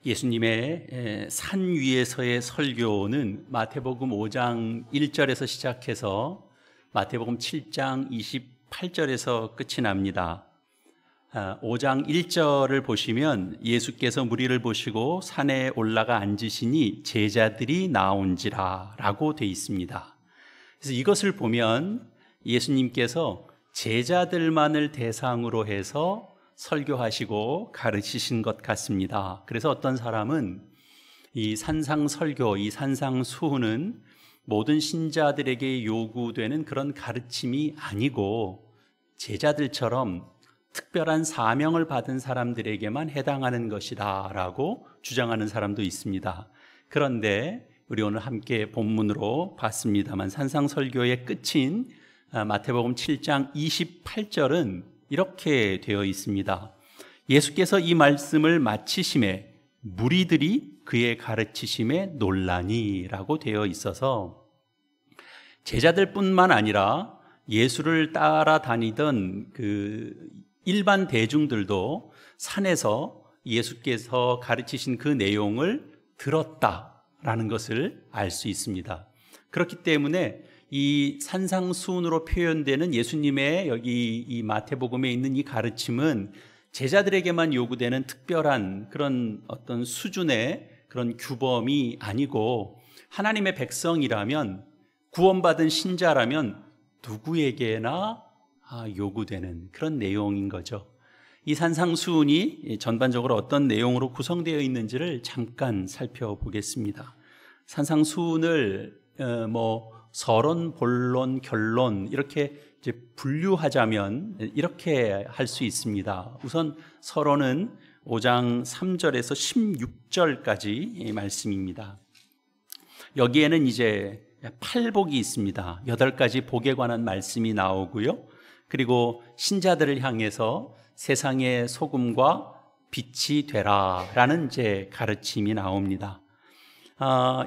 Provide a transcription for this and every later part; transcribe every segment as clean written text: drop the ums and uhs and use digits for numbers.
예수님의 산 위에서의 설교는 마태복음 5장 1절에서 시작해서 마태복음 7장 28절에서 끝이 납니다. 5장 1절을 보시면 예수께서 무리를 보시고 산에 올라가 앉으시니 제자들이 나온지라 라고 되어 있습니다. 그래서 이것을 보면 예수님께서 제자들만을 대상으로 해서 설교하시고 가르치신 것 같습니다. 그래서 어떤 사람은 이 산상설교, 이 산상수훈은 모든 신자들에게 요구되는 그런 가르침이 아니고 제자들처럼 특별한 사명을 받은 사람들에게만 해당하는 것이다 라고 주장하는 사람도 있습니다. 그런데 우리 오늘 함께 본문으로 봤습니다만 산상설교의 끝인 마태복음 7장 28절은 이렇게 되어 있습니다. 예수께서 이 말씀을 마치심에 무리들이 그의 가르치심에 놀라니 라고 되어 있어서 제자들뿐만 아니라 예수를 따라다니던 그 일반 대중들도 산에서 예수께서 가르치신 그 내용을 들었다라는 것을 알 수 있습니다. 그렇기 때문에 이 산상수훈으로 표현되는 예수님의 여기 이 마태복음에 있는 이 가르침은 제자들에게만 요구되는 특별한 그런 어떤 수준의 그런 규범이 아니고 하나님의 백성이라면 구원받은 신자라면 누구에게나 요구되는 그런 내용인 거죠. 이 산상수훈이 전반적으로 어떤 내용으로 구성되어 있는지를 잠깐 살펴보겠습니다. 산상수훈을 서론, 본론, 결론 이렇게 이제 분류하자면 이렇게 할 수 있습니다. 우선 서론은 5장 3절에서 16절까지 말씀입니다. 여기에는 이제 팔복이 있습니다. 8가지 복에 관한 말씀이 나오고요. 그리고 신자들을 향해서 세상의 소금과 빛이 되라라는 이제 가르침이 나옵니다.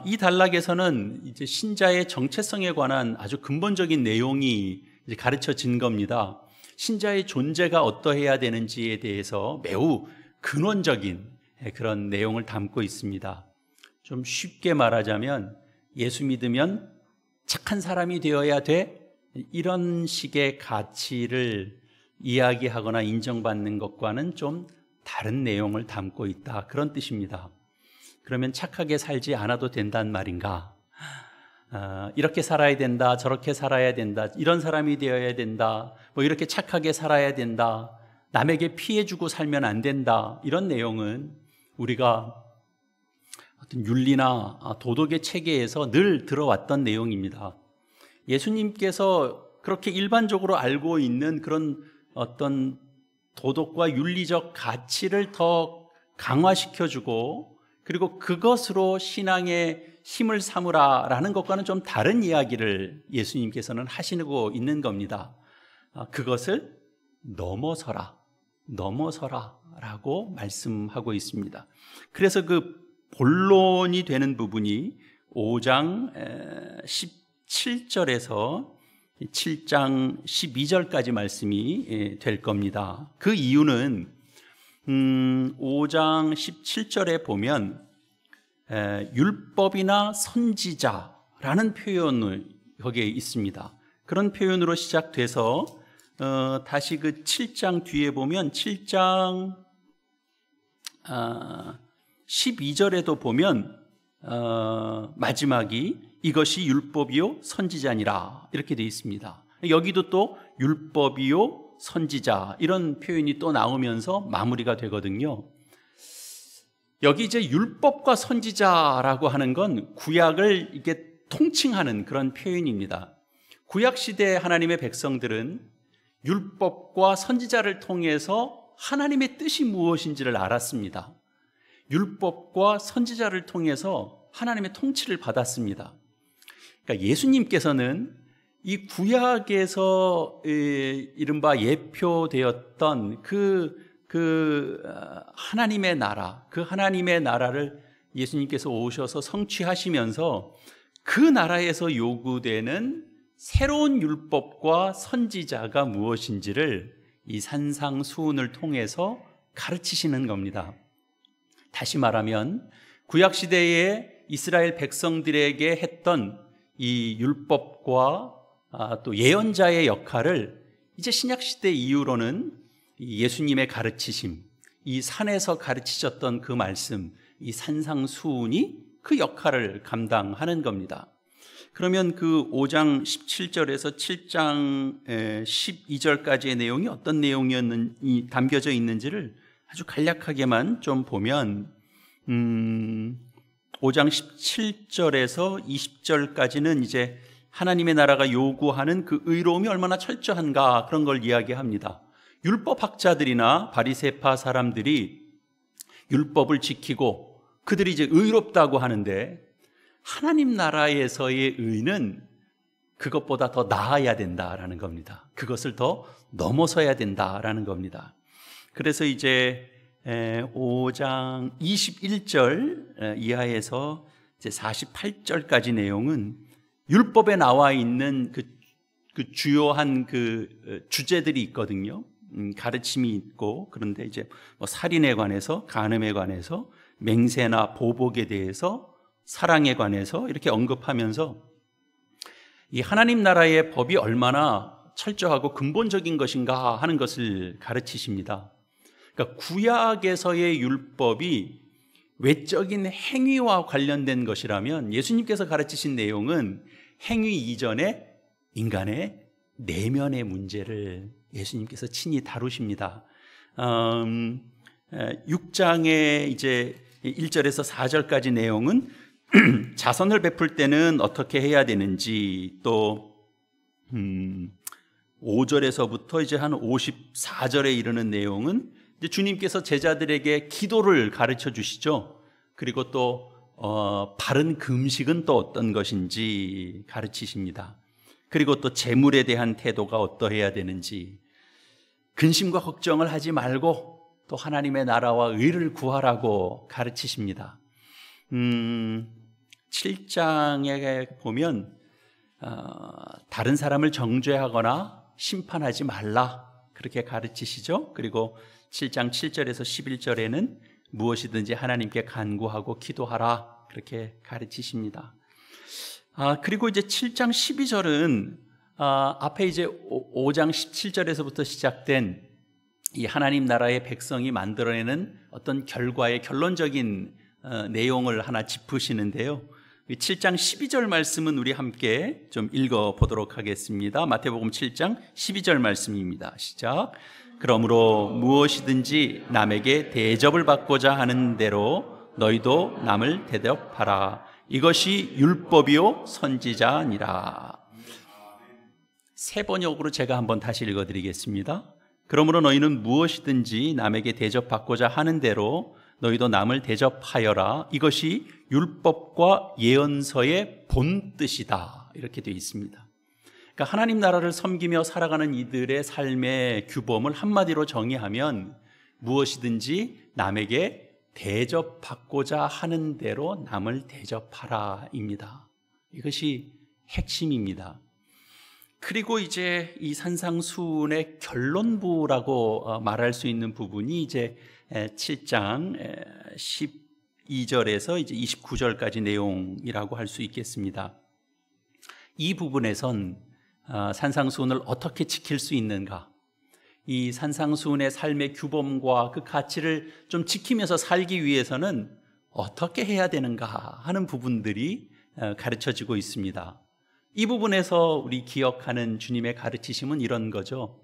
이 단락에서는 이제 신자의 정체성에 관한 아주 근본적인 내용이 이제 가르쳐진 겁니다. 신자의 존재가 어떠해야 되는지에 대해서 매우 근원적인 그런 내용을 담고 있습니다. 좀 쉽게 말하자면 예수 믿으면 착한 사람이 되어야 돼? 이런 식의 가치를 이야기하거나 인정받는 것과는 좀 다른 내용을 담고 있다. 그런 뜻입니다. 그러면 착하게 살지 않아도 된단 말인가? 이렇게 살아야 된다, 저렇게 살아야 된다, 이런 사람이 되어야 된다, 이렇게 착하게 살아야 된다, 남에게 피해주고 살면 안 된다, 이런 내용은 우리가 어떤 윤리나 도덕의 체계에서 늘 들어왔던 내용입니다. 예수님께서 그렇게 일반적으로 알고 있는 그런 어떤 도덕과 윤리적 가치를 더 강화시켜주고 그리고 그것으로 신앙의 힘을 삼으라라는 것과는 좀 다른 이야기를 예수님께서는 하시고 있는 겁니다. 그것을 넘어서라라고 말씀하고 있습니다. 그래서 그 본론이 되는 부분이 5장 17절에서 7장 12절까지 말씀이 될 겁니다. 그 이유는 5장 17절에 보면 율법이나 선지자라는 표현이 거기에 있습니다. 그런 표현으로 시작돼서 다시 그 7장 뒤에 보면 7장 12절에도 보면 마지막이 이것이 율법이요 선지자니라 이렇게 되어 있습니다. 여기도 또 율법이요 선지자 이런 표현이 또 나오면서 마무리가 되거든요. 여기 이제 율법과 선지자라고 하는 건 구약을 이렇게 통칭하는 그런 표현입니다. 구약 시대 하나님의 백성들은 율법과 선지자를 통해서 하나님의 뜻이 무엇인지를 알았습니다. 율법과 선지자를 통해서 하나님의 통치를 받았습니다. 그러니까 예수님께서는 이 구약에서 이른바 예표되었던 그 하나님의 나라, 그 하나님의 나라를 예수님께서 오셔서 성취하시면서 그 나라에서 요구되는 새로운 율법과 선지자가 무엇인지를 이 산상수훈을 통해서 가르치시는 겁니다. 다시 말하면 구약 시대에 이스라엘 백성들에게 했던 이 율법과 또 예언자의 역할을 이제 신약 시대 이후로는 예수님의 가르치심, 이 산에서 가르치셨던 그 말씀, 이 산상수훈이 그 역할을 감당하는 겁니다. 그러면 그 5장 17절에서 7장 12절까지의 내용이 어떤 내용이었는지 담겨져 있는지를 아주 간략하게만 좀 보면 5장 17절에서 20절까지는 이제 하나님의 나라가 요구하는 그 의로움이 얼마나 철저한가 그런 걸 이야기합니다. 율법학자들이나 바리새파 사람들이 율법을 지키고 그들이 이제 의롭다고 하는데 하나님 나라에서의 의는 그것보다 더 나아야 된다라는 겁니다. 그것을 더 넘어서야 된다라는 겁니다. 그래서 이제 5장 21절 이하에서 이제 48절까지 내용은 율법에 나와 있는 그 주요한 그 주제들이 있거든요. 가르침이 있고, 그런데 이제 뭐 살인에 관해서, 간음에 관해서, 맹세나 보복에 대해서, 사랑에 관해서 이렇게 언급하면서 이 하나님 나라의 법이 얼마나 철저하고 근본적인 것인가 하는 것을 가르치십니다. 그러니까 구약에서의 율법이 외적인 행위와 관련된 것이라면 예수님께서 가르치신 내용은 행위 이전에 인간의 내면의 문제를 예수님께서 친히 다루십니다. 6장의 이제 1절에서 4절까지 내용은 자선을 베풀 때는 어떻게 해야 되는지, 또 5절에서부터 이제 한 54절에 이르는 내용은 이제 주님께서 제자들에게 기도를 가르쳐 주시죠. 그리고 또 바른 금식은 또 어떤 것인지 가르치십니다. 그리고 또 재물에 대한 태도가 어떠해야 되는지, 근심과 걱정을 하지 말고 또 하나님의 나라와 의를 구하라고 가르치십니다. 7장에 보면 다른 사람을 정죄하거나 심판하지 말라 그렇게 가르치시죠. 그리고 7장 7절에서 11절에는 무엇이든지 하나님께 간구하고 기도하라 그렇게 가르치십니다. 그리고 이제 7장 12절은 앞에 이제 5장 17절에서부터 시작된 이 하나님 나라의 백성이 만들어내는 어떤 결과의 결론적인 내용을 하나 짚으시는데요. 7장 12절 말씀은 우리 함께 좀 읽어보도록 하겠습니다. 마태복음 7장 12절 말씀입니다. 시작. 그러므로 무엇이든지 남에게 대접을 받고자 하는 대로 너희도 남을 대접하라. 이것이 율법이요 선지자니라. 세 번역으로 제가 한번 다시 읽어드리겠습니다. 그러므로 너희는 무엇이든지 남에게 대접받고자 하는 대로 너희도 남을 대접하여라. 이것이 율법과 예언서의 본뜻이다. 이렇게 되어 있습니다. 그러니까 하나님 나라를 섬기며 살아가는 이들의 삶의 규범을 한마디로 정의하면 무엇이든지 남에게 대접받고자 하는 대로 남을 대접하라입니다. 이것이 핵심입니다. 그리고 이제 이 산상수훈의 결론부라고 말할 수 있는 부분이 이제 7장 12절에서 이제 29절까지 내용이라고 할 수 있겠습니다. 이 부분에선 산상수훈을 어떻게 지킬 수 있는가, 이 산상수훈의 삶의 규범과 그 가치를 좀 지키면서 살기 위해서는 어떻게 해야 되는가 하는 부분들이 가르쳐지고 있습니다. 이 부분에서 우리 기억하는 주님의 가르치심은 이런 거죠.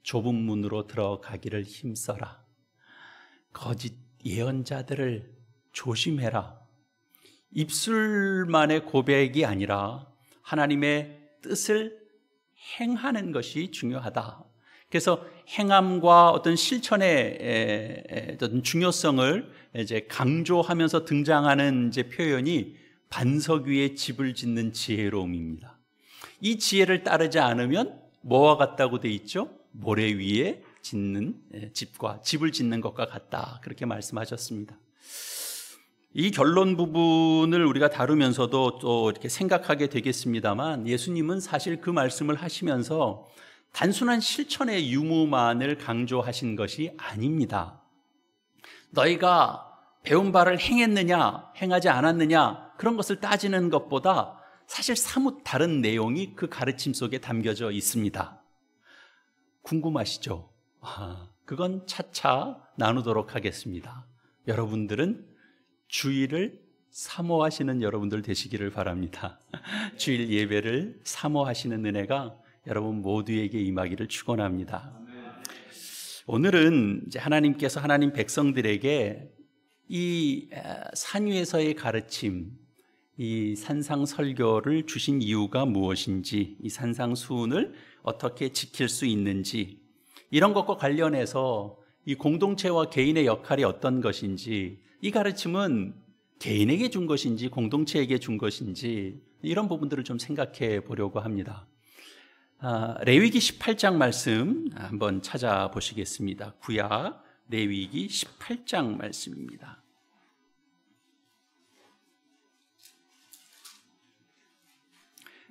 좁은 문으로 들어가기를 힘써라. 거짓 예언자들을 조심해라. 입술만의 고백이 아니라 하나님의 뜻을 행하는 것이 중요하다. 그래서 행함과 어떤 실천의 어떤 중요성을 이제 강조하면서 등장하는 이제 표현이 반석 위에 집을 짓는 지혜로움입니다. 이 지혜를 따르지 않으면 뭐와 같다고 돼 있죠? 모래 위에 짓는 집과 집을 짓는 것과 같다. 그렇게 말씀하셨습니다. 이 결론 부분을 우리가 다루면서도 또 이렇게 생각하게 되겠습니다만, 예수님은 사실 그 말씀을 하시면서 단순한 실천의 유무만을 강조하신 것이 아닙니다. 너희가 배운 바를 행했느냐, 행하지 않았느냐, 그런 것을 따지는 것보다 사실 사뭇 다른 내용이 그 가르침 속에 담겨져 있습니다. 궁금하시죠? 그건 차차 나누도록 하겠습니다. 여러분들은 주일을 사모하시는 여러분들 되시기를 바랍니다. 주일 예배를 사모하시는 은혜가 여러분 모두에게 임하기를 축원합니다. 오늘은 이제 하나님께서 하나님 백성들에게 이 산 위에서의 가르침, 이 산상설교를 주신 이유가 무엇인지, 이 산상수훈을 어떻게 지킬 수 있는지, 이런 것과 관련해서 이 공동체와 개인의 역할이 어떤 것인지, 이 가르침은 개인에게 준 것인지 공동체에게 준 것인지, 이런 부분들을 좀 생각해 보려고 합니다. 레위기 18장 말씀 한번 찾아보시겠습니다. 구약 레위기 18장 말씀입니다.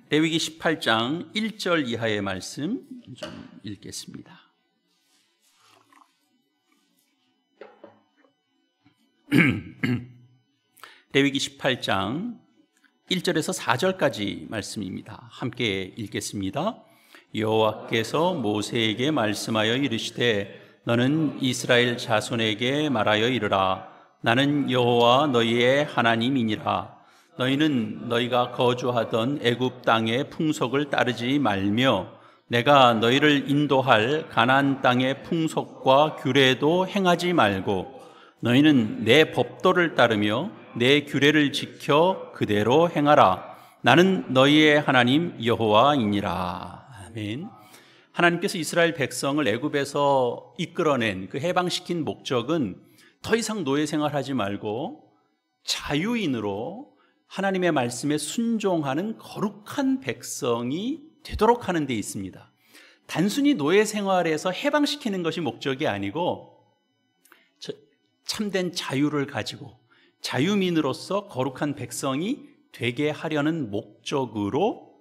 레위기 18장 1절 이하의 말씀 좀 읽겠습니다. 레위기 18장 1절에서 4절까지 말씀입니다. 함께 읽겠습니다. 여호와께서 모세에게 말씀하여 이르시되 너는 이스라엘 자손에게 말하여 이르라. 나는 여호와 너희의 하나님이니라. 너희는 너희가 거주하던 애굽 땅의 풍속을 따르지 말며 내가 너희를 인도할 가나안 땅의 풍속과 규례도 행하지 말고 너희는 내 법도를 따르며 내 규례를 지켜 그대로 행하라. 나는 너희의 하나님 여호와이니라. 아멘. 하나님께서 이스라엘 백성을 애굽에서 이끌어낸 그 해방시킨 목적은 더 이상 노예 생활하지 말고 자유인으로 하나님의 말씀에 순종하는 거룩한 백성이 되도록 하는 데 있습니다. 단순히 노예 생활에서 해방시키는 것이 목적이 아니고 참된 자유를 가지고 자유민으로서 거룩한 백성이 되게 하려는 목적으로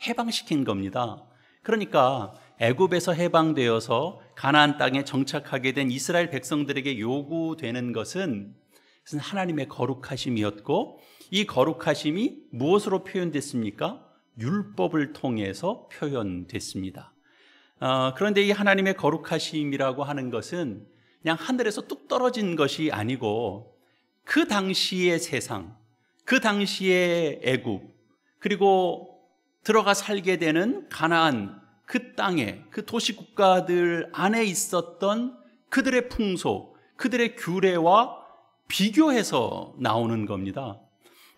해방시킨 겁니다. 그러니까 애굽에서 해방되어서 가나안 땅에 정착하게 된 이스라엘 백성들에게 요구되는 것은 하나님의 거룩하심이었고, 이 거룩하심이 무엇으로 표현됐습니까? 율법을 통해서 표현됐습니다. 그런데 이 하나님의 거룩하심이라고 하는 것은 그냥 하늘에서 뚝 떨어진 것이 아니고 그 당시의 세상, 그 당시의 애굽, 그리고 들어가 살게 되는 가나안 그 땅에, 그 도시 국가들 안에 있었던 그들의 풍속, 그들의 규례와 비교해서 나오는 겁니다.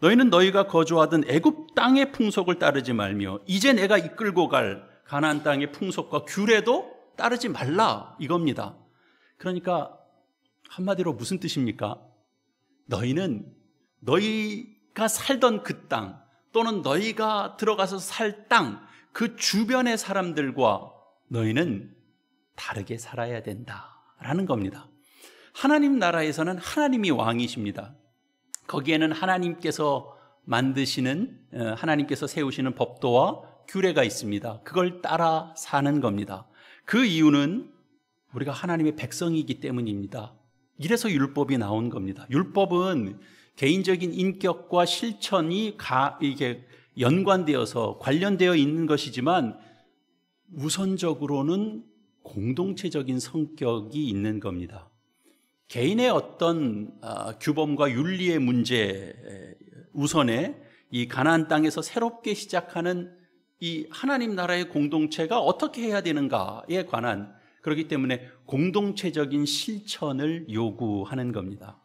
너희는 너희가 거주하던 애굽 땅의 풍속을 따르지 말며 이제 내가 이끌고 갈 가나안 땅의 풍속과 규례도 따르지 말라, 이겁니다. 그러니까 한마디로 무슨 뜻입니까? 너희는 너희가 살던 그 땅, 또는 너희가 들어가서 살 땅, 그 주변의 사람들과 너희는 다르게 살아야 된다라는 겁니다. 하나님 나라에서는 하나님이 왕이십니다. 거기에는 하나님께서 만드시는, 하나님께서 세우시는 법도와 규례가 있습니다. 그걸 따라 사는 겁니다. 그 이유는 우리가 하나님의 백성이기 때문입니다. 이래서 율법이 나온 겁니다. 율법은 개인적인 인격과 실천이 이게 연관되어서 관련되어 있는 것이지만 우선적으로는 공동체적인 성격이 있는 겁니다. 개인의 어떤 규범과 윤리의 문제 우선에 이 가나안 땅에서 새롭게 시작하는 이 하나님 나라의 공동체가 어떻게 해야 되는가에 관한, 그렇기 때문에 공동체적인 실천을 요구하는 겁니다.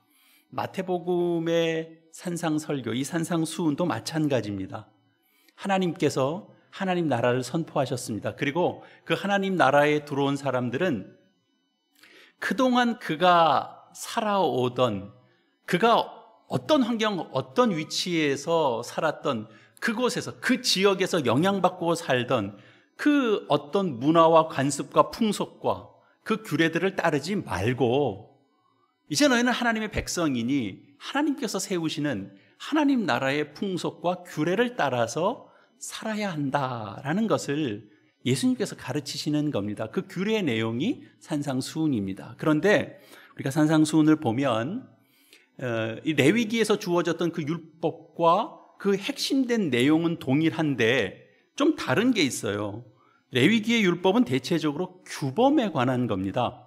마태복음의 산상설교, 이 산상수훈도 마찬가지입니다. 하나님께서 하나님 나라를 선포하셨습니다. 그리고 그 하나님 나라에 들어온 사람들은 그동안 그가 살아오던, 그가 어떤 환경, 어떤 위치에서 살았던 그곳에서, 그 지역에서 영향받고 살던 그 어떤 문화와 관습과 풍속과 그 규례들을 따르지 말고 이제 너희는 하나님의 백성이니 하나님께서 세우시는 하나님 나라의 풍속과 규례를 따라서 살아야 한다라는 것을 예수님께서 가르치시는 겁니다. 그 규례의 내용이 산상수훈입니다. 그런데 우리가 산상수훈을 보면 이 레위기에서 주어졌던 그 율법과 그 핵심된 내용은 동일한데 좀 다른 게 있어요. 레위기의 율법은 대체적으로 규범에 관한 겁니다.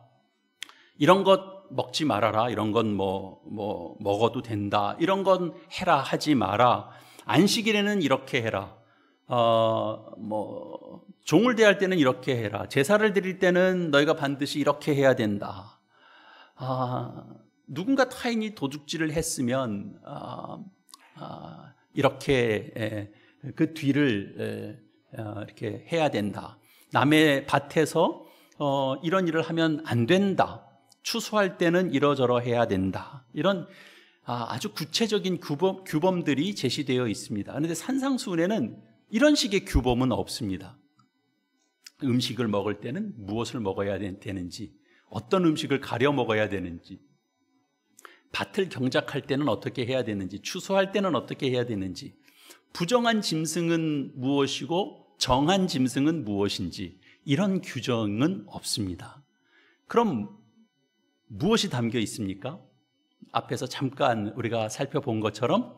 이런 것 먹지 말아라, 이런 건 먹어도 된다, 이런 건 해라, 하지 마라, 안식일에는 이렇게 해라, 종을 대할 때는 이렇게 해라, 제사를 드릴 때는 너희가 반드시 이렇게 해야 된다. 누군가 타인이 도둑질을 했으면 이렇게 그 뒤를 이렇게 해야 된다. 남의 밭에서 이런 일을 하면 안 된다. 추수할 때는 이러저러 해야 된다. 이런 아주 구체적인 규범들이 제시되어 있습니다. 그런데 산상수훈에는 이런 식의 규범은 없습니다. 음식을 먹을 때는 무엇을 먹어야 되는지, 어떤 음식을 가려 먹어야 되는지, 밭을 경작할 때는 어떻게 해야 되는지, 추수할 때는 어떻게 해야 되는지, 부정한 짐승은 무엇이고 정한 짐승은 무엇인지, 이런 규정은 없습니다. 그럼 무엇이 담겨 있습니까? 앞에서 잠깐 우리가 살펴본 것처럼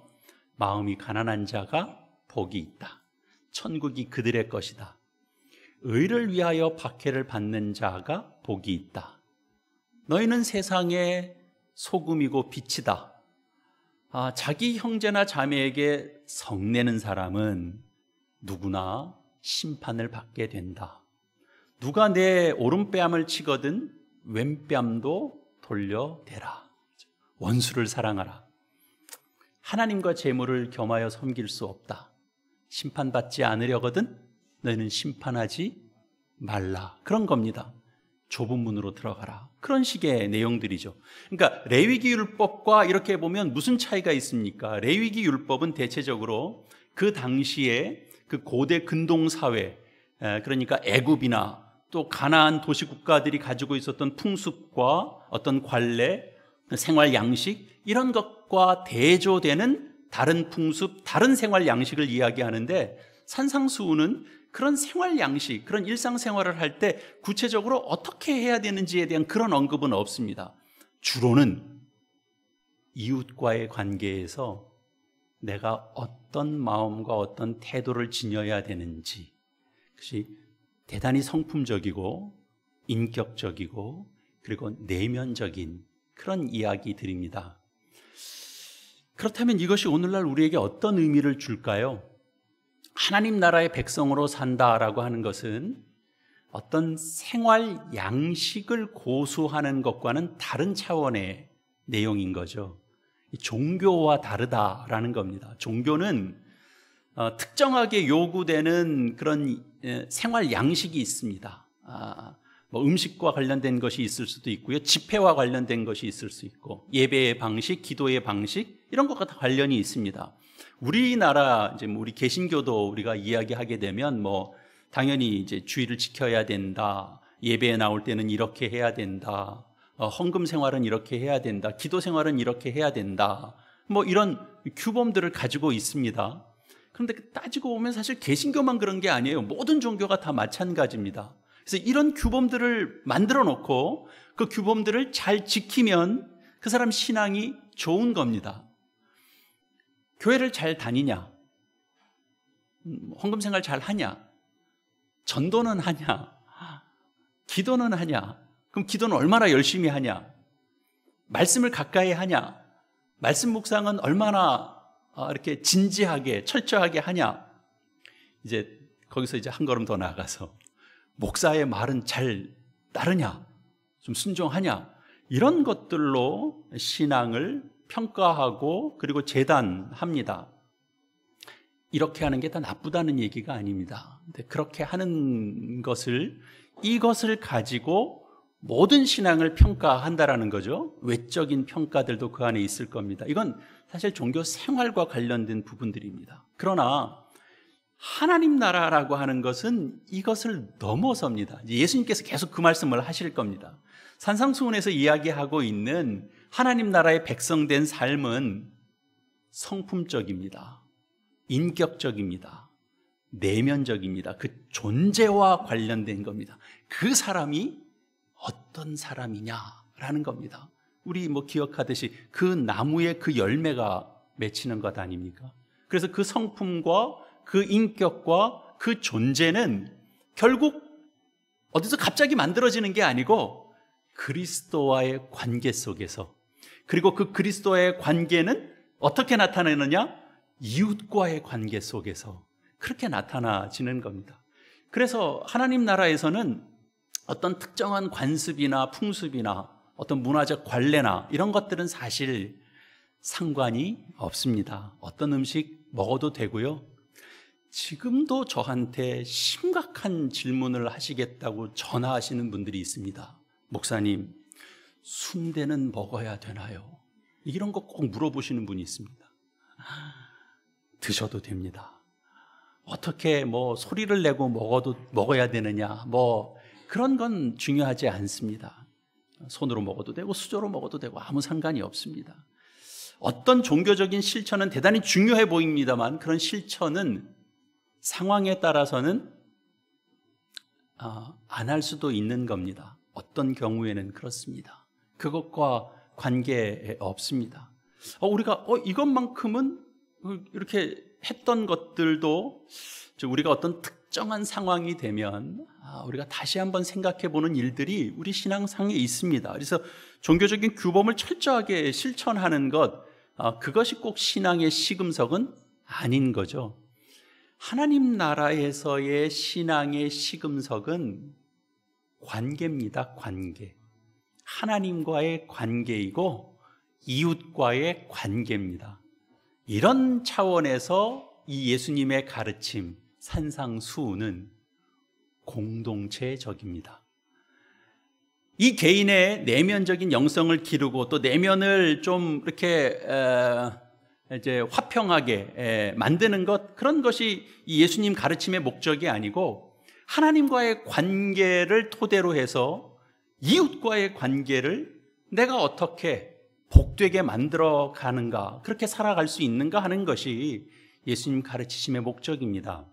마음이 가난한 자가 복이 있다. 천국이 그들의 것이다. 의를 위하여 박해를 받는 자가 복이 있다. 너희는 세상의 소금이고 빛이다. 자기 형제나 자매에게 성내는 사람은 누구나 심판을 받게 된다. 누가 내 오른뺨을 치거든 왼뺨도 돌려대라. 원수를 사랑하라. 하나님과 재물을 겸하여 섬길 수 없다. 심판받지 않으려거든 너희는 심판하지 말라. 그런 겁니다. 좁은 문으로 들어가라. 그런 식의 내용들이죠. 그러니까 레위기 율법과 이렇게 보면 무슨 차이가 있습니까? 레위기 율법은 대체적으로 그 당시에 그 고대 근동 사회, 그러니까 애굽이나 또 가나안 도시 국가들이 가지고 있었던 풍습과 어떤 관례, 생활 양식, 이런 것과 대조되는 다른 풍습, 다른 생활 양식을 이야기하는데, 산상수훈은 그런 생활 양식, 그런 일상생활을 할 때 구체적으로 어떻게 해야 되는지에 대한 그런 언급은 없습니다. 주로는 이웃과의 관계에서 내가 어떤 마음과 어떤 태도를 지녀야 되는지, 그것이 대단히 성품적이고 인격적이고 그리고 내면적인 그런 이야기들입니다. 그렇다면 이것이 오늘날 우리에게 어떤 의미를 줄까요? 하나님 나라의 백성으로 산다라고 하는 것은 어떤 생활 양식을 고수하는 것과는 다른 차원의 내용인 거죠. 종교와 다르다라는 겁니다. 종교는 특정하게 요구되는 그런 생활 양식이 있습니다. 음식과 관련된 것이 있을 수도 있고요, 집회와 관련된 것이 있을 수 있고, 예배의 방식, 기도의 방식, 이런 것과 다 관련이 있습니다. 우리나라 이제 우리 개신교도 우리가 이야기하게 되면 당연히 이제 주의를 지켜야 된다, 예배에 나올 때는 이렇게 해야 된다, 헌금 생활은 이렇게 해야 된다, 기도 생활은 이렇게 해야 된다, 이런 규범들을 가지고 있습니다. 그런데 따지고 보면 사실 개신교만 그런 게 아니에요. 모든 종교가 다 마찬가지입니다. 그래서 이런 규범들을 만들어 놓고 그 규범들을 잘 지키면 그 사람 신앙이 좋은 겁니다. 교회를 잘 다니냐? 헌금 생활 잘 하냐? 전도는 하냐? 기도는 하냐? 그럼 기도는 얼마나 열심히 하냐? 말씀을 가까이 하냐? 말씀 묵상은 얼마나 이렇게 진지하게 철저하게 하냐? 이제 거기서 이제 한 걸음 더 나아가서 목사의 말은 잘 따르냐? 좀 순종하냐? 이런 것들로 신앙을 평가하고 그리고 재단합니다. 이렇게 하는 게 다 나쁘다는 얘기가 아닙니다. 근데 그렇게 하는 이것을 가지고 모든 신앙을 평가한다라는 거죠. 외적인 평가들도 그 안에 있을 겁니다. 이건 사실 종교 생활과 관련된 부분들입니다. 그러나 하나님 나라라고 하는 것은 이것을 넘어섭니다. 예수님께서 계속 그 말씀을 하실 겁니다. 산상수훈에서 이야기하고 있는 하나님 나라의 백성된 삶은 성품적입니다. 인격적입니다. 내면적입니다. 그 존재와 관련된 겁니다. 그 사람이 어떤 사람이냐라는 겁니다. 우리 기억하듯이 그 나무에 그 열매가 맺히는 것 아닙니까? 그래서 그 성품과 그 인격과 그 존재는 결국 어디서 갑자기 만들어지는 게 아니고 그리스도와의 관계 속에서, 그리고 그 그리스도와의 관계는 어떻게 나타내느냐? 이웃과의 관계 속에서 그렇게 나타나지는 겁니다. 그래서 하나님 나라에서는 어떤 특정한 관습이나 풍습이나 어떤 문화적 관례나 이런 것들은 사실 상관이 없습니다. 어떤 음식 먹어도 되고요. 지금도 저한테 심각한 질문을 하시겠다고 전화하시는 분들이 있습니다. 목사님, 순대는 먹어야 되나요? 이런 거 꼭 물어보시는 분이 있습니다. 드셔도 됩니다. 어떻게 소리를 내고 먹어야 되느냐, 그런 건 중요하지 않습니다. 손으로 먹어도 되고 수저로 먹어도 되고 아무 상관이 없습니다. 어떤 종교적인 실천은 대단히 중요해 보입니다만 그런 실천은 상황에 따라서는 안 할 수도 있는 겁니다. 어떤 경우에는 그렇습니다. 그것과 관계 없습니다. 우리가 이것만큼은 이렇게 했던 것들도 우리가 어떤 특정한 상황이 되면 우리가 다시 한번 생각해 보는 일들이 우리 신앙상에 있습니다. 그래서 종교적인 규범을 철저하게 실천하는 것, 그것이 꼭 신앙의 시금석은 아닌 거죠. 하나님 나라에서의 신앙의 시금석은 관계입니다. 관계. 하나님과의 관계이고 이웃과의 관계입니다. 이런 차원에서 이 예수님의 가르침, 산상수훈은 공동체적입니다. 이 개인의 내면적인 영성을 기르고 또 내면을 좀 이렇게 이제 화평하게 만드는 것, 그런 것이 이 예수님 가르침의 목적이 아니고 하나님과의 관계를 토대로 해서 이웃과의 관계를 내가 어떻게 복되게 만들어 가는가, 그렇게 살아갈 수 있는가 하는 것이 예수님 가르치심의 목적입니다.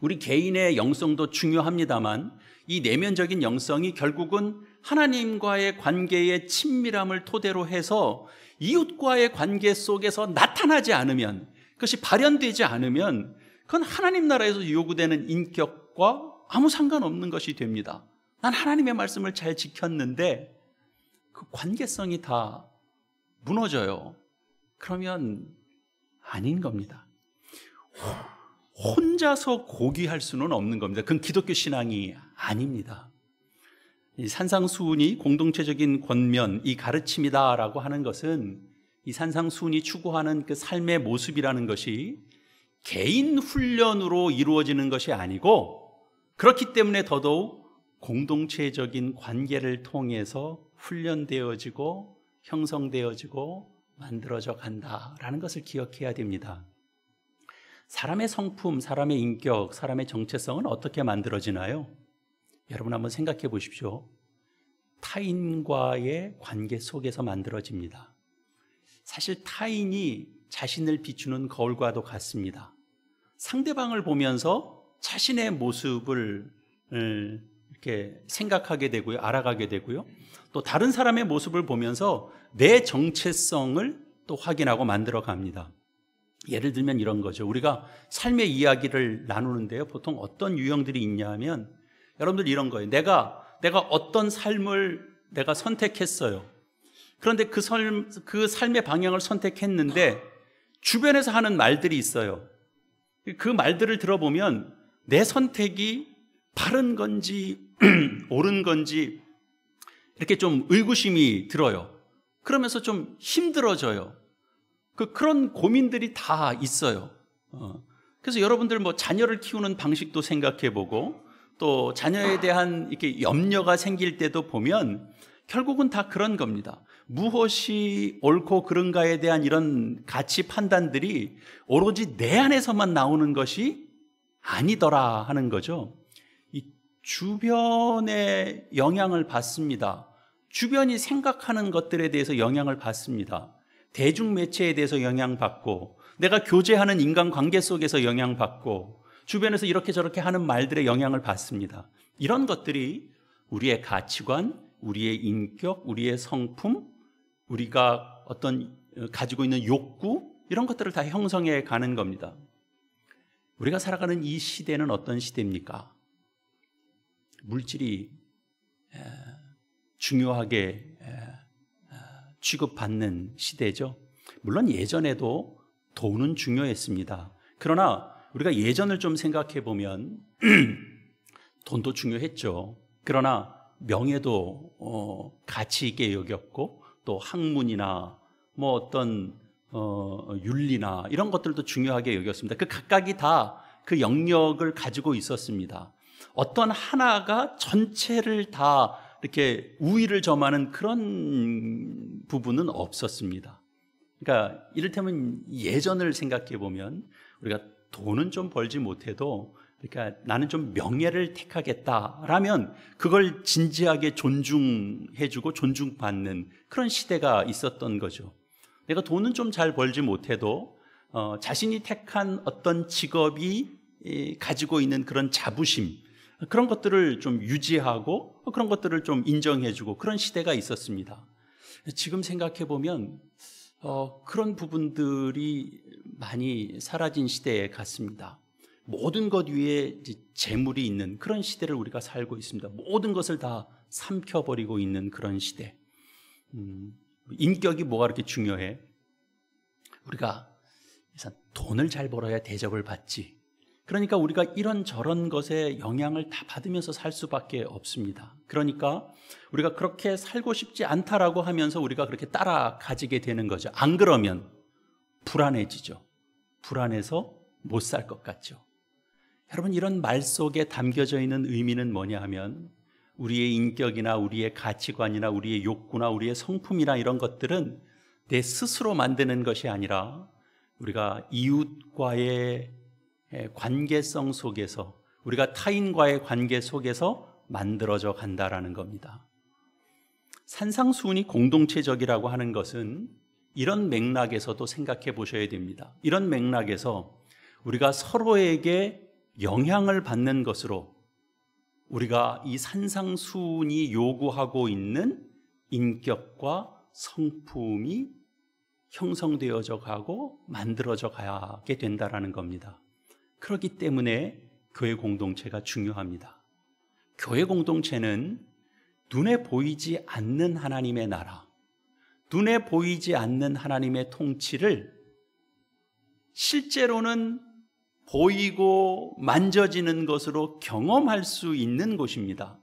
우리 개인의 영성도 중요합니다만 이 내면적인 영성이 결국은 하나님과의 관계의 친밀함을 토대로 해서 이웃과의 관계 속에서 나타나지 않으면, 그것이 발현되지 않으면 그건 하나님 나라에서 요구되는 인격과 아무 상관없는 것이 됩니다. 난 하나님의 말씀을 잘 지켰는데 그 관계성이 다 무너져요. 그러면 아닌 겁니다. 혼자서 고귀할 수는 없는 겁니다. 그건 기독교 신앙이 아닙니다. 이 산상수훈이 공동체적인 권면, 이 가르침이다라고 하는 것은 이 산상수훈이 추구하는 그 삶의 모습이라는 것이 개인 훈련으로 이루어지는 것이 아니고, 그렇기 때문에 더더욱 공동체적인 관계를 통해서 훈련되어지고 형성되어지고 만들어져 간다라는 것을 기억해야 됩니다. 사람의 성품, 사람의 인격, 사람의 정체성은 어떻게 만들어지나요? 여러분 한번 생각해 보십시오. 타인과의 관계 속에서 만들어집니다. 사실 타인이 자신을 비추는 거울과도 같습니다. 상대방을 보면서 자신의 모습을 이렇게 생각하게 되고요, 알아가게 되고요, 또 다른 사람의 모습을 보면서 내 정체성을 또 확인하고 만들어 갑니다. 예를 들면 이런 거죠. 우리가 삶의 이야기를 나누는데요, 보통 어떤 유형들이 있냐 하면 여러분들 이런 거예요. 내가 어떤 삶을 내가 선택했어요. 그런데 그 삶의 방향을 선택했는데 주변에서 하는 말들이 있어요. 그 말들을 들어보면 내 선택이 바른 건지 옳은 건지 이렇게 좀 의구심이 들어요. 그러면서 좀 힘들어져요. 그런 고민들이 다 있어요. 그래서 여러분들 자녀를 키우는 방식도 생각해보고 또 자녀에 대한 이렇게 염려가 생길 때도 보면 결국은 다 그런 겁니다. 무엇이 옳고 그른가에 대한 이런 가치 판단들이 오로지 내 안에서만 나오는 것이 아니더라 하는 거죠. 이 주변의 영향을 받습니다. 주변이 생각하는 것들에 대해서 영향을 받습니다. 대중매체에 대해서 영향받고, 내가 교제하는 인간관계 속에서 영향받고, 주변에서 이렇게 저렇게 하는 말들에 영향을 받습니다. 이런 것들이 우리의 가치관, 우리의 인격, 우리의 성품, 우리가 어떤 가지고 있는 욕구 이런 것들을 다 형성해 가는 겁니다. 우리가 살아가는 이 시대는 어떤 시대입니까? 물질이 중요하게 취급받는 시대죠. 물론 예전에도 돈은 중요했습니다. 그러나 우리가 예전을 좀 생각해 보면 돈도 중요했죠. 그러나 명예도 가치 있게 여겼고, 또 학문이나 뭐 어떤 윤리나 이런 것들도 중요하게 여겼습니다. 그 각각이 다 그 영역을 가지고 있었습니다. 어떤 하나가 전체를 다 이렇게 우위를 점하는 그런 부분은 없었습니다. 그러니까 이를테면 예전을 생각해 보면 우리가 돈은 좀 벌지 못해도, 그러니까 나는 좀 명예를 택하겠다라면 그걸 진지하게 존중해주고 존중받는 그런 시대가 있었던 거죠. 내가 돈은 좀 잘 벌지 못해도 자신이 택한 어떤 직업이 가지고 있는 그런 자부심, 그런 것들을 좀 유지하고 그런 것들을 좀 인정해주고 그런 시대가 있었습니다. 지금 생각해 보면 그런 부분들이 많이 사라진 시대에 같습니다. 모든 것 위에 재물이 있는 그런 시대를 우리가 살고 있습니다. 모든 것을 다 삼켜버리고 있는 그런 시대. 인격이 뭐가 그렇게 중요해? 우리가 돈을 잘 벌어야 대접을 받지. 그러니까 우리가 이런저런 것에 영향을 다 받으면서 살 수밖에 없습니다. 그러니까 우리가 그렇게 살고 싶지 않다라고 하면서 우리가 그렇게 따라 가지게 되는 거죠. 안 그러면 불안해지죠. 불안해서 못 살 것 같죠. 여러분, 이런 말 속에 담겨져 있는 의미는 뭐냐 하면, 우리의 인격이나 우리의 가치관이나 우리의 욕구나 우리의 성품이나 이런 것들은 내 스스로 만드는 것이 아니라 우리가 이웃과의 관계성 속에서, 우리가 타인과의 관계 속에서 만들어져 간다라는 겁니다. 산상수훈이 공동체적이라고 하는 것은 이런 맥락에서도 생각해 보셔야 됩니다. 이런 맥락에서 우리가 서로에게 영향을 받는 것으로 우리가 이 산상수훈이 요구하고 있는 인격과 성품이 형성되어져 가고 만들어져 가게 된다라는 겁니다. 그렇기 때문에 교회 공동체가 중요합니다. 교회 공동체는 눈에 보이지 않는 하나님의 나라, 눈에 보이지 않는 하나님의 통치를 실제로는 보이고 만져지는 것으로 경험할 수 있는 곳입니다.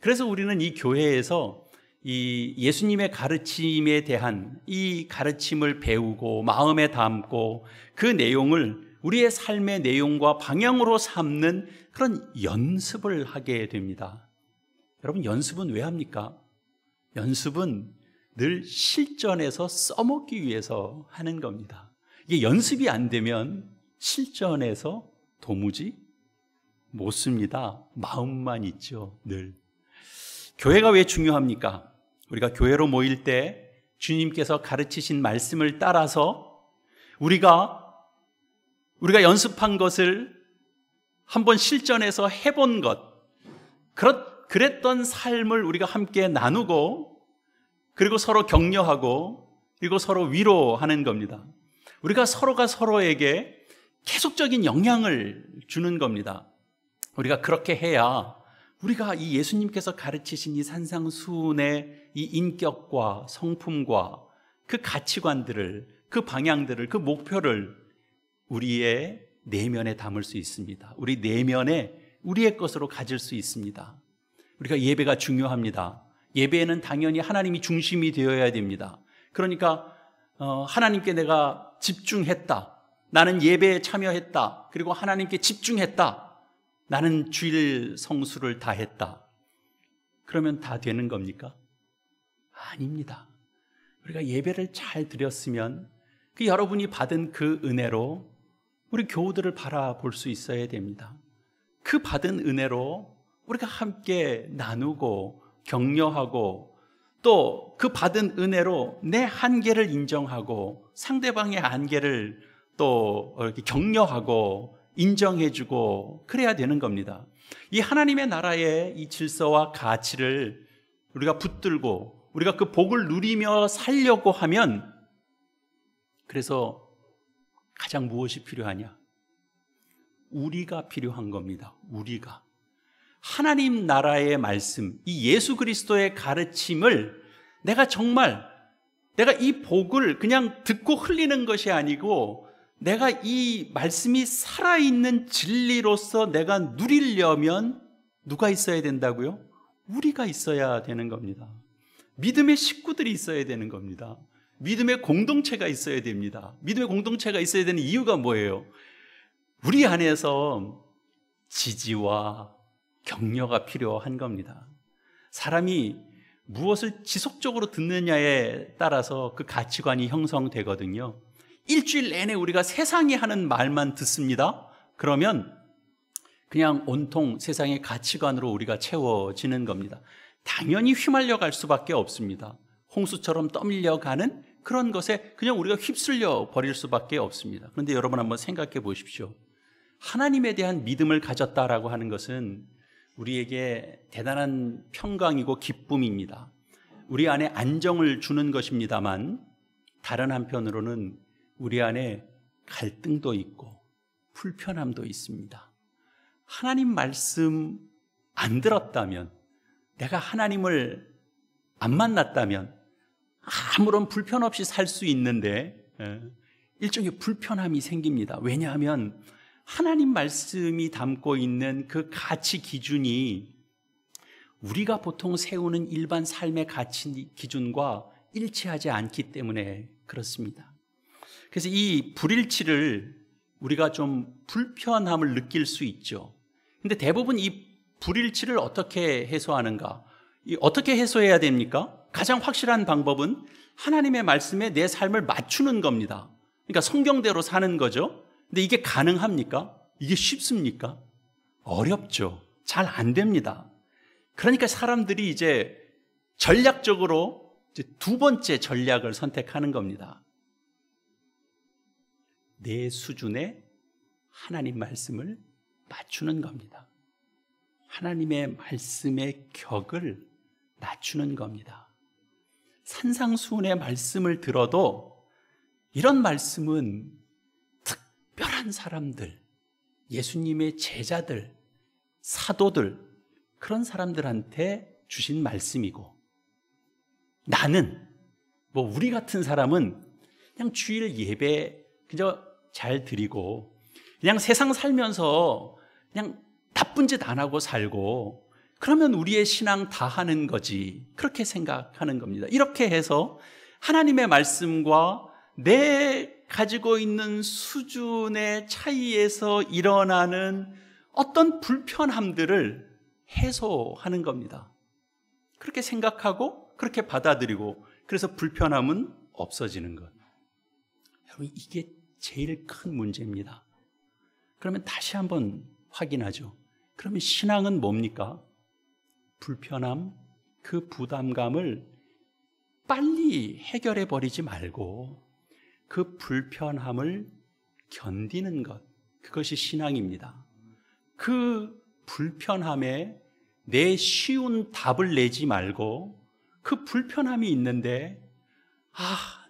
그래서 우리는 이 교회에서 이 예수님의 가르침에 대한 이 가르침을 배우고 마음에 담고 그 내용을 우리의 삶의 내용과 방향으로 삼는 그런 연습을 하게 됩니다. 여러분, 연습은 왜 합니까? 연습은 늘 실전에서 써먹기 위해서 하는 겁니다. 이게 연습이 안 되면 실전에서 도무지 못 씁니다. 마음만 있죠, 늘. 교회가 왜 중요합니까? 우리가 교회로 모일 때 주님께서 가르치신 말씀을 따라서 우리가 연습한 것을 한번 실전에서 해본 것, 그랬던 삶을 우리가 함께 나누고, 그리고 서로 격려하고, 그리고 서로 위로하는 겁니다. 우리가 서로가 서로에게 계속적인 영향을 주는 겁니다. 우리가 그렇게 해야 우리가 이 예수님께서 가르치신 이 산상수훈의 이 인격과 성품과 그 가치관들을, 그 방향들을, 그 목표를 우리의 내면에 담을 수 있습니다. 우리 내면에 우리의 것으로 가질 수 있습니다. 우리가 예배가 중요합니다. 예배에는 당연히 하나님이 중심이 되어야 됩니다. 그러니까 하나님께 내가 집중했다, 나는 예배에 참여했다, 그리고 하나님께 집중했다, 나는 주일 성수를 다 했다, 그러면 다 되는 겁니까? 아닙니다. 우리가 예배를 잘 드렸으면 그 여러분이 받은 그 은혜로 우리 교우들을 바라볼 수 있어야 됩니다. 그 받은 은혜로 우리가 함께 나누고 격려하고, 또 그 받은 은혜로 내 한계를 인정하고 상대방의 한계를 또 이렇게 격려하고 인정해주고 그래야 되는 겁니다. 이 하나님의 나라의 이 질서와 가치를 우리가 붙들고 우리가 그 복을 누리며 살려고 하면, 그래서 가장 무엇이 필요하냐? 우리가 필요한 겁니다. 우리가. 하나님 나라의 말씀, 이 예수 그리스도의 가르침을 내가 이 복을 그냥 듣고 흘리는 것이 아니고, 내가 이 말씀이 살아있는 진리로서 내가 누리려면 누가 있어야 된다고요? 우리가 있어야 되는 겁니다. 믿음의 식구들이 있어야 되는 겁니다. 믿음의 공동체가 있어야 됩니다. 믿음의 공동체가 있어야 되는 이유가 뭐예요? 우리 안에서 지지와 격려가 필요한 겁니다. 사람이 무엇을 지속적으로 듣느냐에 따라서 그 가치관이 형성되거든요. 일주일 내내 우리가 세상이 하는 말만 듣습니다. 그러면 그냥 온통 세상의 가치관으로 우리가 채워지는 겁니다. 당연히 휘말려 갈 수밖에 없습니다. 홍수처럼 떠밀려가는 그런 것에 그냥 우리가 휩쓸려 버릴 수밖에 없습니다. 그런데 여러분 한번 생각해 보십시오. 하나님에 대한 믿음을 가졌다라고 하는 것은 우리에게 대단한 평강이고 기쁨입니다. 우리 안에 안정을 주는 것입니다만, 다른 한편으로는 우리 안에 갈등도 있고 불편함도 있습니다. 하나님 말씀 안 들었다면, 내가 하나님을 안 만났다면 아무런 불편 없이 살 수 있는데 일종의 불편함이 생깁니다. 왜냐하면 하나님 말씀이 담고 있는 그 가치 기준이 우리가 보통 세우는 일반 삶의 가치 기준과 일치하지 않기 때문에 그렇습니다. 그래서 이 불일치를 우리가 좀 불편함을 느낄 수 있죠. 근데 대부분 이 불일치를 어떻게 해소하는가? 어떻게 해소해야 됩니까? 가장 확실한 방법은 하나님의 말씀에 내 삶을 맞추는 겁니다. 그러니까 성경대로 사는 거죠. 근데 이게 가능합니까? 이게 쉽습니까? 어렵죠. 잘 안 됩니다. 그러니까 사람들이 이제 전략적으로 두 번째 전략을 선택하는 겁니다. 내 수준에 하나님 말씀을 맞추는 겁니다. 하나님의 말씀의 격을 낮추는 겁니다. 산상수훈의 말씀을 들어도 이런 말씀은 특별한 사람들, 예수님의 제자들, 사도들, 그런 사람들한테 주신 말씀이고, 나는 우리 같은 사람은 그냥 주일 예배 그저 잘 드리고 그냥 세상 살면서 그냥 나쁜 짓 안 하고 살고 그러면 우리의 신앙 다 하는 거지, 그렇게 생각하는 겁니다. 이렇게 해서 하나님의 말씀과 내 가지고 있는 수준의 차이에서 일어나는 어떤 불편함들을 해소하는 겁니다. 그렇게 생각하고 그렇게 받아들이고, 그래서 불편함은 없어지는 것. 여러분, 이게 제일 큰 문제입니다. 그러면 다시 한번 확인하죠. 그러면 신앙은 뭡니까? 불편함, 그 부담감을 빨리 해결해 버리지 말고 그 불편함을 견디는 것, 그것이 신앙입니다. 그 불편함에 내 쉬운 답을 내지 말고, 그 불편함이 있는데,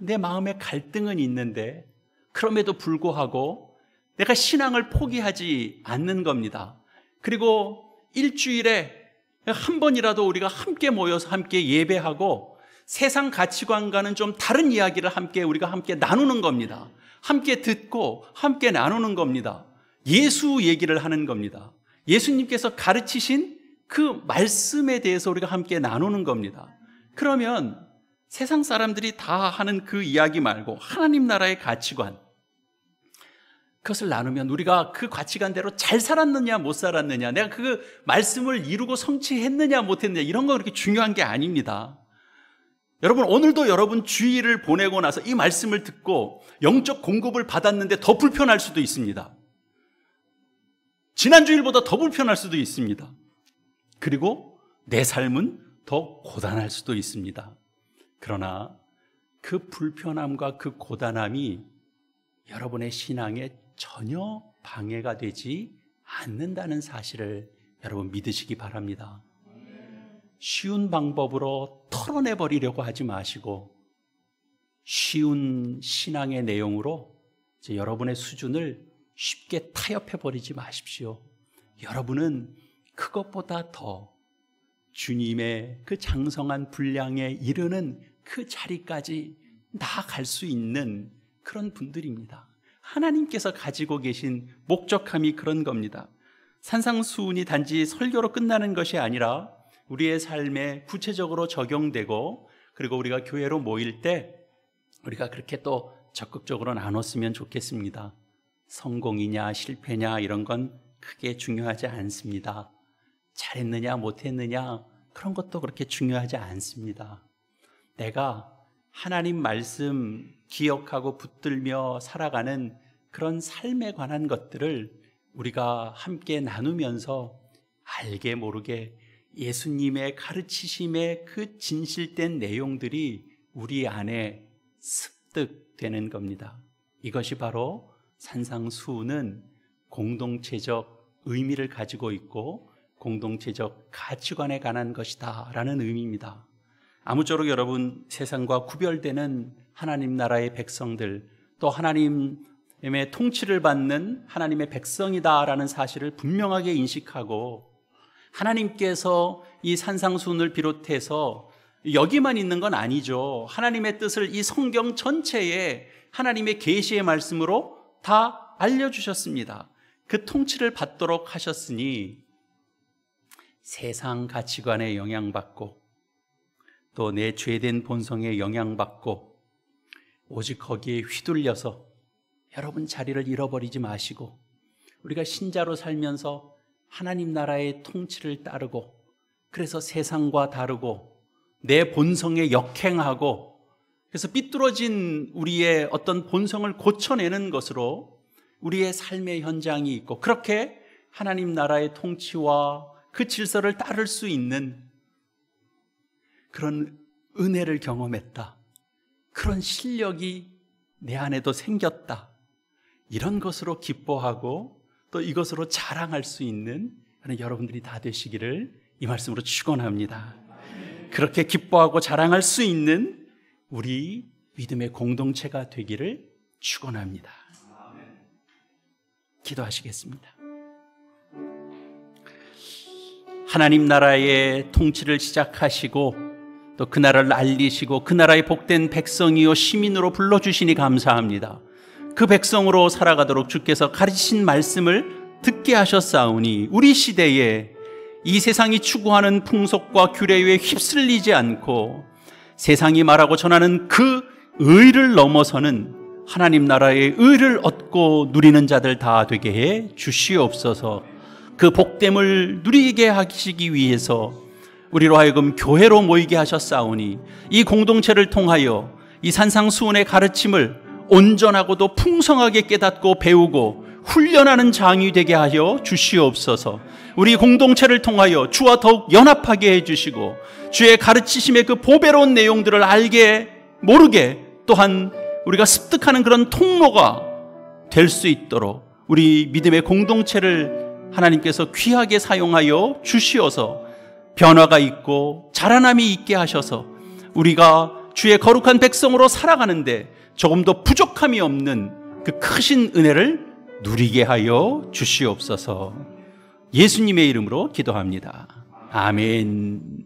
내 마음에 갈등은 있는데 그럼에도 불구하고 내가 신앙을 포기하지 않는 겁니다. 그리고 일주일에 한 번이라도 우리가 함께 모여서 함께 예배하고 세상 가치관과는 좀 다른 이야기를 우리가 함께 나누는 겁니다. 함께 듣고 함께 나누는 겁니다. 예수 얘기를 하는 겁니다. 예수님께서 가르치신 그 말씀에 대해서 우리가 함께 나누는 겁니다. 그러면 세상 사람들이 다 하는 그 이야기 말고 하나님 나라의 가치관, 그것을 나누면 우리가 그 가치관대로 잘 살았느냐 못 살았느냐, 내가 그 말씀을 이루고 성취했느냐 못했느냐, 이런 거 그렇게 중요한 게 아닙니다. 여러분, 오늘도 여러분 주일을 보내고 나서 이 말씀을 듣고 영적 공급을 받았는데 더 불편할 수도 있습니다. 지난 주일보다 더 불편할 수도 있습니다. 그리고 내 삶은 더 고단할 수도 있습니다. 그러나 그 불편함과 그 고단함이 여러분의 신앙에 전혀 방해가 되지 않는다는 사실을 여러분 믿으시기 바랍니다. 쉬운 방법으로 털어내버리려고 하지 마시고 쉬운 신앙의 내용으로 이제 여러분의 수준을 쉽게 타협해버리지 마십시오. 여러분은 그것보다 더 주님의 그 장성한 분량에 이르는 그 자리까지 나아갈 수 있는 그런 분들입니다. 하나님께서 가지고 계신 목적함이 그런 겁니다. 산상수훈이 단지 설교로 끝나는 것이 아니라 우리의 삶에 구체적으로 적용되고, 그리고 우리가 교회로 모일 때 우리가 그렇게 또 적극적으로 나눴으면 좋겠습니다. 성공이냐 실패냐 이런 건 크게 중요하지 않습니다. 잘했느냐 못했느냐 그런 것도 그렇게 중요하지 않습니다. 내가 하나님 말씀 기억하고 붙들며 살아가는 그런 삶에 관한 것들을 우리가 함께 나누면서 알게 모르게 예수님의 가르치심의 그 진실된 내용들이 우리 안에 습득되는 겁니다. 이것이 바로 산상수훈은 공동체적 의미를 가지고 있고 공동체적 가치관에 관한 것이다 라는 의미입니다. 아무쪼록 여러분, 세상과 구별되는 하나님 나라의 백성들, 또 하나님의 통치를 받는 하나님의 백성이다라는 사실을 분명하게 인식하고, 하나님께서 이 산상수훈을 비롯해서 여기만 있는 건 아니죠. 하나님의 뜻을 이 성경 전체에 하나님의 계시의 말씀으로 다 알려주셨습니다. 그 통치를 받도록 하셨으니 세상 가치관에 영향받고 또 내 죄된 본성에 영향받고 오직 거기에 휘둘려서 여러분 자리를 잃어버리지 마시고, 우리가 신자로 살면서 하나님 나라의 통치를 따르고, 그래서 세상과 다르고 내 본성에 역행하고, 그래서 삐뚤어진 우리의 어떤 본성을 고쳐내는 것으로 우리의 삶의 현장이 있고, 그렇게 하나님 나라의 통치와 그 질서를 따를 수 있는 그런 은혜를 경험했다, 그런 실력이 내 안에도 생겼다, 이런 것으로 기뻐하고 또 이것으로 자랑할 수 있는 여러분들이 다 되시기를 이 말씀으로 축원합니다. 그렇게 기뻐하고 자랑할 수 있는 우리 믿음의 공동체가 되기를 축원합니다. 기도하시겠습니다. 하나님 나라의 통치를 시작하시고 또 그 나라를 알리시고 그 나라의 복된 백성이요 시민으로 불러주시니 감사합니다. 그 백성으로 살아가도록 주께서 가르치신 말씀을 듣게 하셨사오니 우리 시대에 이 세상이 추구하는 풍속과 규례에 휩쓸리지 않고 세상이 말하고 전하는 그 의를 넘어서는 하나님 나라의 의를 얻고 누리는 자들 다 되게 해 주시옵소서. 그 복됨을 누리게 하시기 위해서 우리로 하여금 교회로 모이게 하셨사오니 이 공동체를 통하여 이 산상수훈의 가르침을 온전하고도 풍성하게 깨닫고 배우고 훈련하는 장이 되게 하여 주시옵소서. 우리 공동체를 통하여 주와 더욱 연합하게 해주시고 주의 가르치심의 그 보배로운 내용들을 알게 모르게 또한 우리가 습득하는 그런 통로가 될 수 있도록 우리 믿음의 공동체를 하나님께서 귀하게 사용하여 주시어서 변화가 있고 자라남이 있게 하셔서 우리가 주의 거룩한 백성으로 살아가는데 조금 더 부족함이 없는 그 크신 은혜를 누리게 하여 주시옵소서. 예수님의 이름으로 기도합니다. 아멘.